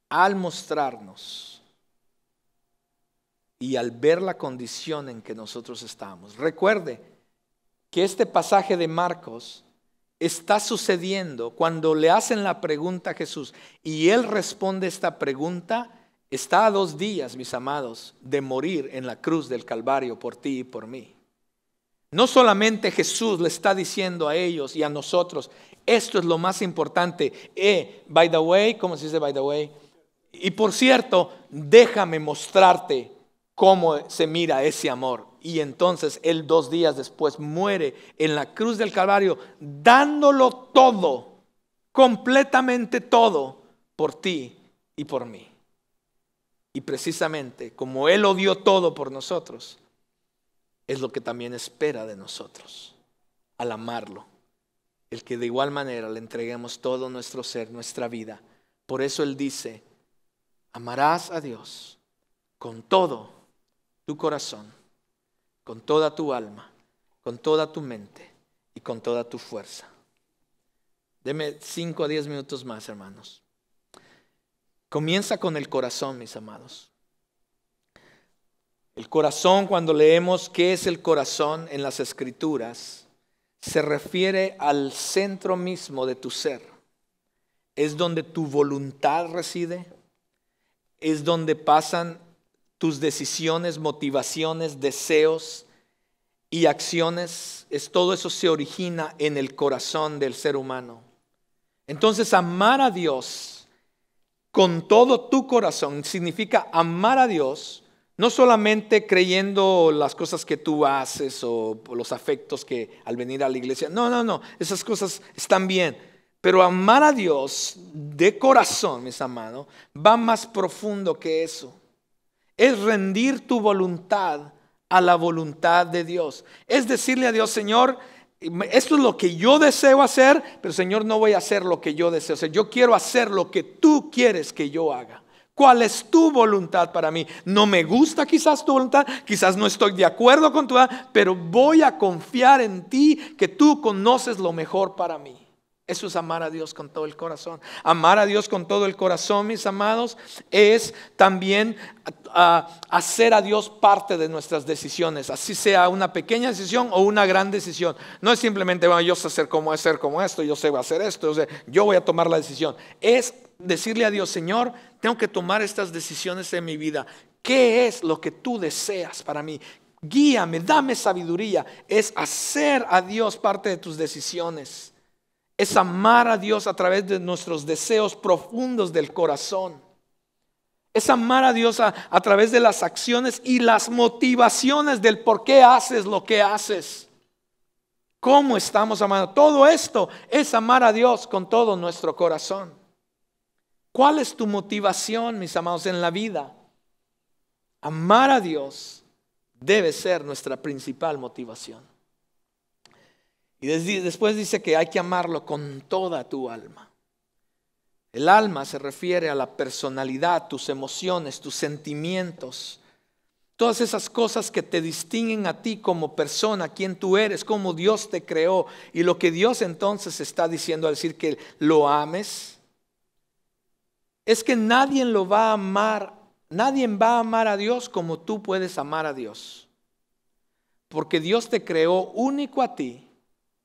al mostrarnos y al ver la condición en que nosotros estamos. Recuerde que este pasaje de Marcos está sucediendo cuando le hacen la pregunta a Jesús y Él responde esta pregunta. Está a 2 días, mis amados, de morir en la cruz del Calvario por ti y por mí. No solamente Jesús le está diciendo a ellos y a nosotros, esto es lo más importante. By the way, ¿cómo se dice by the way? Y por cierto, déjame mostrarte cómo se mira ese amor. Y entonces Él 2 días después muere en la cruz del Calvario, dándolo todo, completamente todo, por ti y por mí. Y precisamente como Él lo dio todo por nosotros, es lo que también espera de nosotros al amarlo. El que de igual manera le entreguemos todo nuestro ser, nuestra vida. Por eso Él dice, amarás a Dios con todo tu corazón, con toda tu alma, con toda tu mente y con toda tu fuerza. Deme 5 a 10 minutos más, hermanos. Comienza con el corazón, mis amados. El corazón, cuando leemos qué es el corazón en las Escrituras, se refiere al centro mismo de tu ser. Es donde tu voluntad reside, es donde pasan tus decisiones, motivaciones, deseos y acciones. Todo eso se origina en el corazón del ser humano. Entonces, amar a Dios con todo tu corazón significa amar a Dios. No solamente creyendo las cosas que tú haces o los afectos que al venir a la iglesia. No, esas cosas están bien. Pero amar a Dios de corazón, mis amados, va más profundo que eso. Es rendir tu voluntad a la voluntad de Dios. Es decirle a Dios, Señor, esto es lo que yo deseo hacer, pero Señor, no voy a hacer lo que yo deseo hacer. Yo quiero hacer lo que tú quieres que yo haga. ¿Cuál es tu voluntad para mí? No me gusta quizás tu voluntad, quizás no estoy de acuerdo con tu voluntad, pero voy a confiar en ti que tú conoces lo mejor para mí. Eso es amar a Dios con todo el corazón. Amar a Dios con todo el corazón, mis amados, es también hacer a Dios parte de nuestras decisiones. Así sea una pequeña decisión o una gran decisión. No es simplemente, bueno, yo sé hacer como esto, yo sé hacer esto, yo voy a tomar la decisión. Es decirle a Dios, Señor, tengo que tomar estas decisiones en mi vida. ¿Qué es lo que tú deseas para mí? Guíame, dame sabiduría. Es hacer a Dios parte de tus decisiones. Es amar a Dios a través de nuestros deseos profundos del corazón. Es amar a Dios a través de las acciones y las motivaciones del por qué haces lo que haces. ¿Cómo estamos amando? Todo esto es amar a Dios con todo nuestro corazón. ¿Cuál es tu motivación, mis amados, en la vida? Amar a Dios debe ser nuestra principal motivación. Y después dice que hay que amarlo con toda tu alma. El alma se refiere a la personalidad, tus emociones, tus sentimientos. Todas esas cosas que te distinguen a ti como persona, quién tú eres, cómo Dios te creó. Y lo que Dios entonces está diciendo al decir que lo ames, es que nadie va a amar a Dios como tú puedes amar a Dios. Porque Dios te creó único a ti,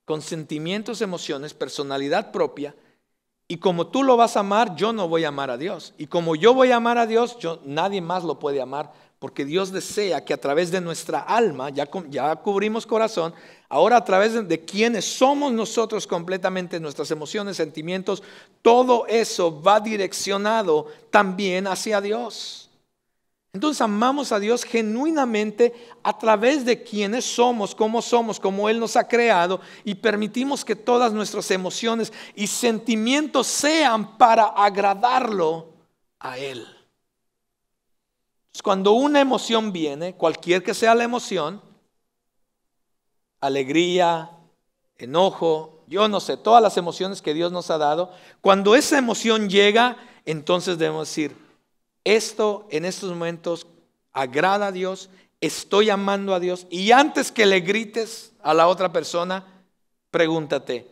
con sentimientos, emociones, personalidad propia. Y como tú lo vas a amar, yo no voy a amar a Dios. Y como yo voy a amar a Dios, nadie más lo puede amar. Porque Dios desea que a través de nuestra alma, ya cubrimos corazón, ahora a través de quienes somos nosotros completamente, nuestras emociones, sentimientos, todo eso va direccionado también hacia Dios. Entonces amamos a Dios genuinamente a través de quienes somos, como Él nos ha creado, y permitimos que todas nuestras emociones y sentimientos sean para agradarlo a Él. Cuando una emoción viene, cualquier que sea la emoción, alegría, enojo, yo no sé, todas las emociones que Dios nos ha dado. Cuando esa emoción llega, entonces debemos decir, esto en estos momentos agrada a Dios, estoy amando a Dios. Y antes que le grites a la otra persona, pregúntate,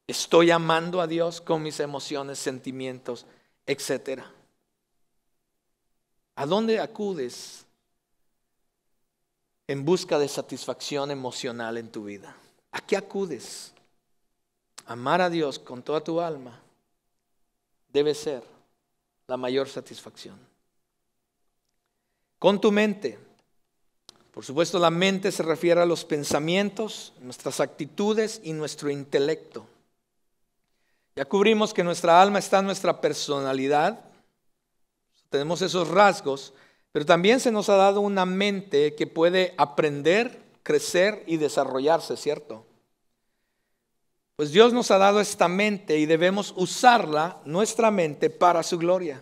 ¿estoy amando a Dios con mis emociones, sentimientos, etcétera? ¿A dónde acudes en busca de satisfacción emocional en tu vida? ¿A qué acudes? Amar a Dios con toda tu alma debe ser la mayor satisfacción. Con tu mente. Por supuesto, la mente se refiere a los pensamientos, nuestras actitudes y nuestro intelecto. Ya cubrimos que nuestra alma está en nuestra personalidad. Tenemos esos rasgos, pero también se nos ha dado una mente que puede aprender, crecer y desarrollarse, ¿cierto? Pues Dios nos ha dado esta mente y debemos usarla, nuestra mente, para su gloria.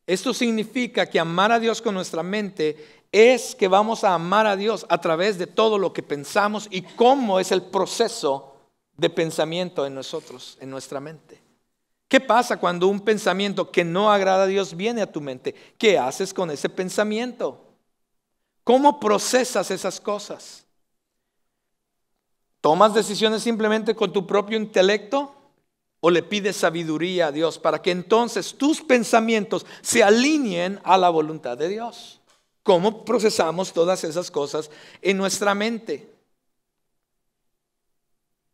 Esto significa que amar a Dios con nuestra mente es que vamos a amar a Dios a través de todo lo que pensamos y cómo es el proceso de pensamiento en nosotros, en nuestra mente. ¿Qué pasa cuando un pensamiento que no agrada a Dios viene a tu mente? ¿Qué haces con ese pensamiento? ¿Cómo procesas esas cosas? ¿Tomas decisiones simplemente con tu propio intelecto o le pides sabiduría a Dios para que entonces tus pensamientos se alineen a la voluntad de Dios? ¿Cómo procesamos todas esas cosas en nuestra mente?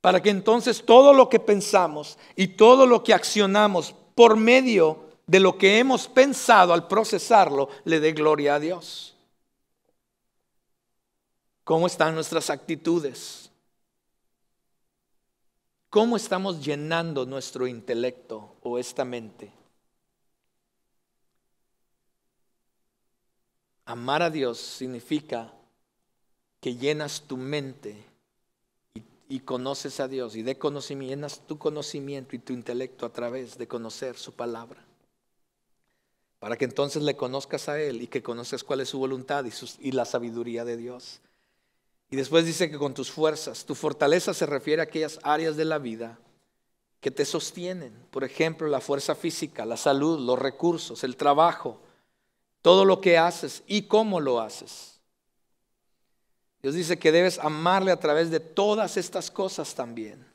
Para que entonces todo lo que pensamos y todo lo que accionamos por medio de lo que hemos pensado al procesarlo le dé gloria a Dios. ¿Cómo están nuestras actitudes? ¿Cómo estamos llenando nuestro intelecto o esta mente? Amar a Dios significa que llenas tu mente y conoces a Dios y llenas tu conocimiento y tu intelecto a través de conocer su palabra. Para que entonces le conozcas a Él y que conozcas cuál es su voluntad y la sabiduría de Dios. Y después dice que con tus fuerzas, tu fortaleza se refiere a aquellas áreas de la vida que te sostienen. Por ejemplo, la fuerza física, la salud, los recursos, el trabajo, todo lo que haces y cómo lo haces. Dios dice que debes amarle a través de todas estas cosas también.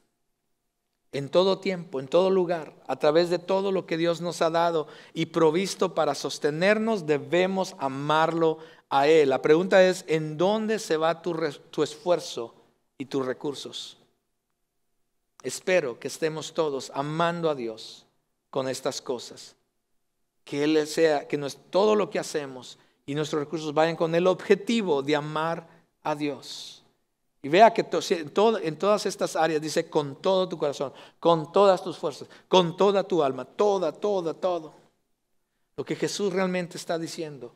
En todo tiempo, en todo lugar, a través de todo lo que Dios nos ha dado y provisto para sostenernos, debemos amarlo a Él. La pregunta es, ¿en dónde se va tu esfuerzo y tus recursos? Espero que estemos todos amando a Dios con estas cosas. Que Él sea, que todo lo que hacemos y nuestros recursos vayan con el objetivo de amar a Dios. Y vea que en todas estas áreas dice con todo tu corazón, con todas tus fuerzas, con toda tu alma, todo. Lo que Jesús realmente está diciendo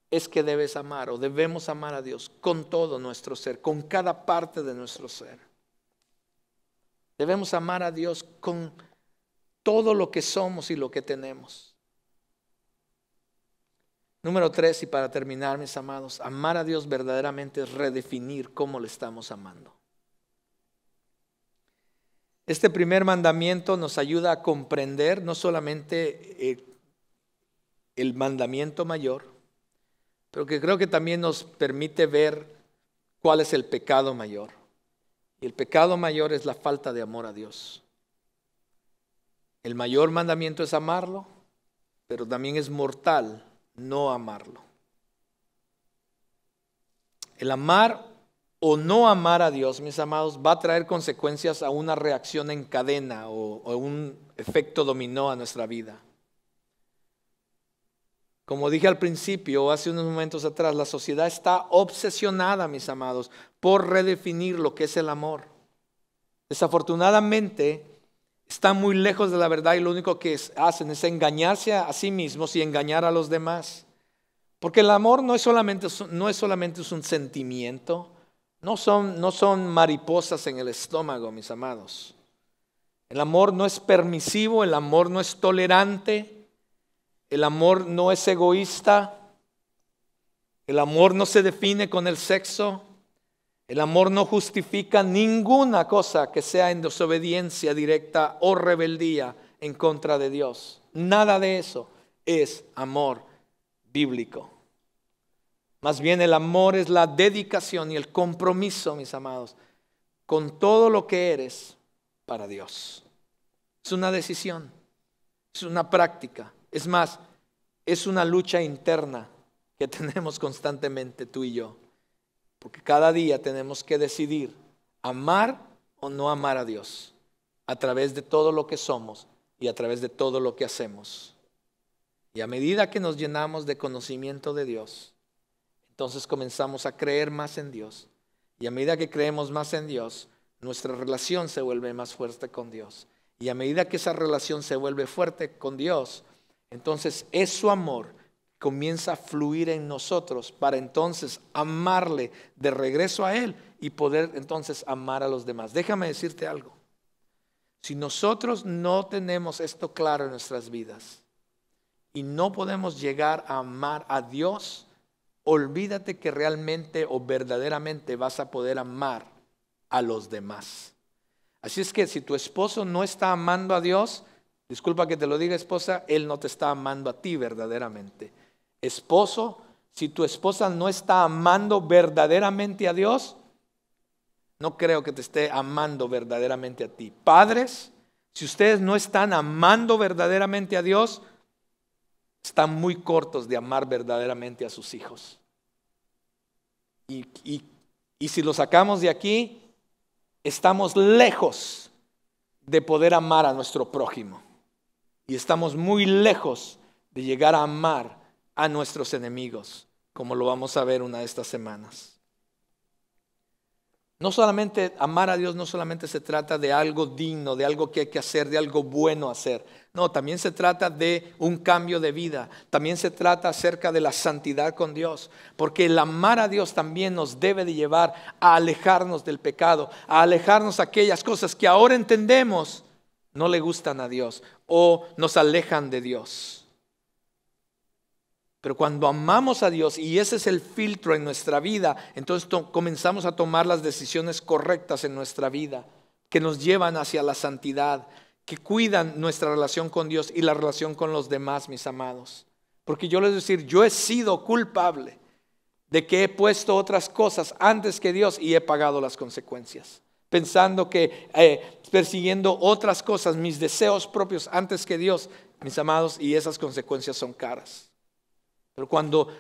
es que debes amar o debemos amar a Dios con todo nuestro ser, con cada parte de nuestro ser. Debemos amar a Dios con todo lo que somos y lo que tenemos. Número 3, y para terminar, mis amados, amar a Dios verdaderamente es redefinir cómo le estamos amando. Este primer mandamiento nos ayuda a comprender no solamente el mandamiento mayor, pero que creo que también nos permite ver cuál es el pecado mayor. Y el pecado mayor es la falta de amor a Dios. El mayor mandamiento es amarlo, pero también es mortal no amarlo. El amar o no amar a Dios, mis amados, va a traer consecuencias a una reacción en cadena o un efecto dominó a nuestra vida. Como dije al principio, hace unos momentos atrás, la sociedad está obsesionada, mis amados, por redefinir lo que es el amor. Desafortunadamente, están muy lejos de la verdad y lo único que hacen es engañarse a sí mismos y engañar a los demás. Porque el amor no es solamente un sentimiento, no son mariposas en el estómago, mis amados. El amor no es permisivo, el amor no es tolerante, el amor no es egoísta, el amor no se define con el sexo, El amor no justifica ninguna cosa que sea en desobediencia directa o rebeldía en contra de Dios. Nada de eso es amor bíblico. Más bien el amor es la dedicación y el compromiso, mis amados, con todo lo que eres para Dios. Es una decisión, es una práctica. Es más, es una lucha interna que tenemos constantemente tú y yo. Porque cada día tenemos que decidir amar o no amar a Dios a través de todo lo que somos y a través de todo lo que hacemos. Y a medida que nos llenamos de conocimiento de Dios, entonces comenzamos a creer más en Dios. Y a medida que creemos más en Dios, nuestra relación se vuelve más fuerte con Dios. Y a medida que esa relación se vuelve fuerte con Dios, entonces es su amor comienza a fluir en nosotros para entonces amarle de regreso a Él y poder entonces amar a los demás. Déjame decirte algo. Si nosotros no tenemos esto claro en nuestras vidas y no podemos llegar a amar a Dios, olvídate que realmente o verdaderamente vas a poder amar a los demás. Así es que si tu esposo no está amando a Dios, disculpa que te lo diga, esposa, él no te está amando a ti verdaderamente. Esposo, si tu esposa no está amando verdaderamente a Dios, no creo que te esté amando verdaderamente a ti. Padres, si ustedes no están amando verdaderamente a Dios, están muy cortos de amar verdaderamente a sus hijos. Y si lo sacamos de aquí, estamos lejos de poder amar a nuestro prójimo. Y estamos muy lejos de llegar a amar a nuestros enemigos, como lo vamos a ver una de estas semanas. No solamente amar a Dios, no solamente se trata de algo digno, de algo que hay que hacer, de algo bueno hacer. No, también se trata de un cambio de vida. También se trata acerca de la santidad con Dios. Porque el amar a Dios también nos debe de llevar a alejarnos del pecado, a alejarnos de aquellas cosas que ahora entendemos no le gustan a Dios o nos alejan de Dios. Pero cuando amamos a Dios y ese es el filtro en nuestra vida, entonces comenzamos a tomar las decisiones correctas en nuestra vida, que nos llevan hacia la santidad, que cuidan nuestra relación con Dios y la relación con los demás, mis amados. Porque yo les voy a decir, yo he sido culpable de que he puesto otras cosas antes que Dios y he pagado las consecuencias. Pensando que persiguiendo otras cosas, mis deseos propios antes que Dios, mis amados, y esas consecuencias son caras. Pero cuando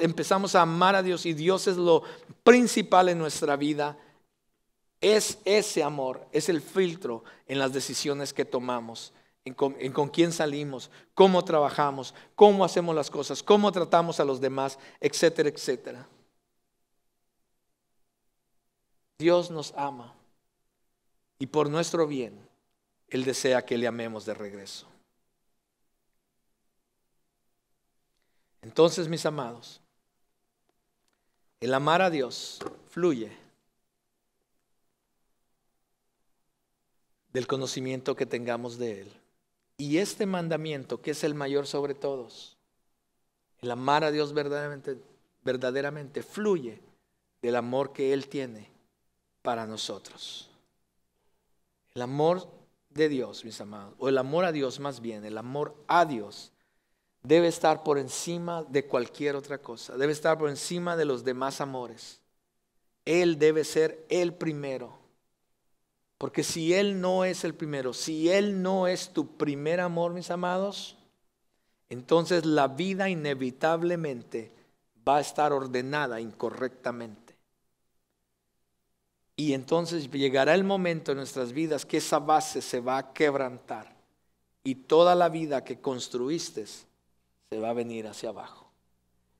empezamos a amar a Dios y Dios es lo principal en nuestra vida, es ese amor, es el filtro en las decisiones que tomamos, en con quién salimos, cómo trabajamos, cómo hacemos las cosas, cómo tratamos a los demás, etcétera, etcétera. Dios nos ama y por nuestro bien, Él desea que le amemos de regreso. Entonces, mis amados, el amar a Dios fluye del conocimiento que tengamos de Él. Y este mandamiento, que es el mayor sobre todos, el amar a Dios verdaderamente fluye del amor que Él tiene para nosotros. El amor de Dios, mis amados, o el amor a Dios más bien, el amor a Dios debe estar por encima de cualquier otra cosa. Debe estar por encima de los demás amores. Él debe ser el primero. Porque si Él no es el primero, si Él no es tu primer amor, mis amados, entonces la vida inevitablemente va a estar ordenada incorrectamente. Y entonces llegará el momento en nuestras vidas que esa base se va a quebrantar. Y toda la vida que construiste se va a venir hacia abajo.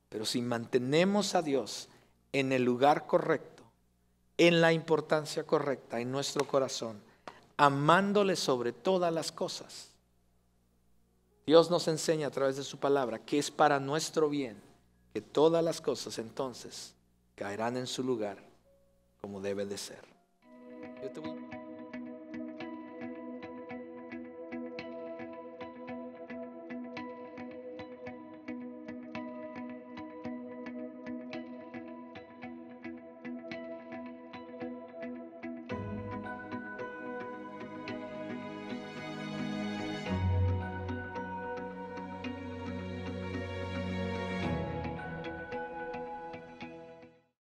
Pero si mantenemos a Dios en el lugar correcto, en la importancia correcta en nuestro corazón, amándole sobre todas las cosas, Dios nos enseña a través de su palabra que es para nuestro bien, que todas las cosas entonces caerán en su lugar como debe de ser. Yo te voy